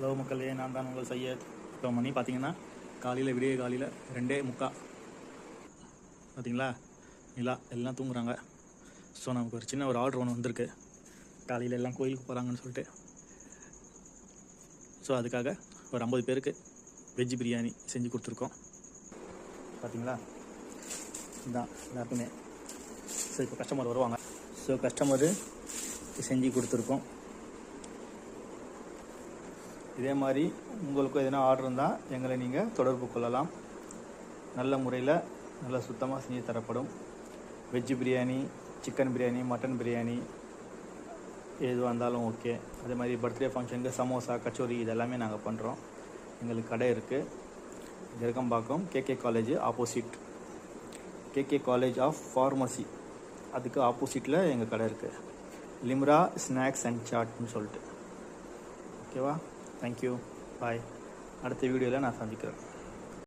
Hello மக்களே, நான் தான் உங்கள் சையத். இப்போ மணி பார்த்தீங்கன்னா விடிய காலையில் 2:45 பார்த்தீங்களா? நிலா எல்லாம் தூங்குறாங்க. ஸோ நமக்கு ஒரு சின்ன ஆர்டர் ஒன்று வந்திருக்கு. காலையில் எல்லாம் கோயிலுக்கு போகிறாங்கன்னு சொல்லிட்டு. ஸோ அதுக்காக ஒரு 50 பேருக்கு வெஜ் பிரியாணி செஞ்சு கொடுத்துருக்கோம். பார்த்தீங்களா, இதுதான் எல்லாருக்குமே. ஸோ இப்போ கஸ்டமர் வருவாங்க. ஸோ கஸ்டமரு செஞ்சு கொடுத்துருக்கோம். இதே மாதிரி உங்களுக்கும் எதனா ஆர்டர் இருந்தால் எங்களை நீங்கள் தொடர்பு கொள்ளலாம். நல்ல முறையில் நல்லா சுத்தமாக செஞ்சு தரப்படும். Veg biryani, chicken biryani, mutton biryani எதுவாக இருந்தாலும் ஓகே. அதே மாதிரி பர்த்டே ஃபங்க்ஷனுக்கு சமோசா, கச்சோரி இதெல்லாமே நாங்கள் பண்ணுறோம். எங்களுக்கு கடை இருக்குது. Jeragambakkam KK college opposite, KK college of pharmacy, அதுக்கு ஆப்போசிட்டில் எங்கள் கடை இருக்குது. லிம்ரா ஸ்நாக்ஸ் அண்ட் சாட்னு சொல்லிட்டு. ஓகேவா? தேங்க்யூ, பாய். அடுத்த வீடியோவில் நான் சந்திக்கிறேன்.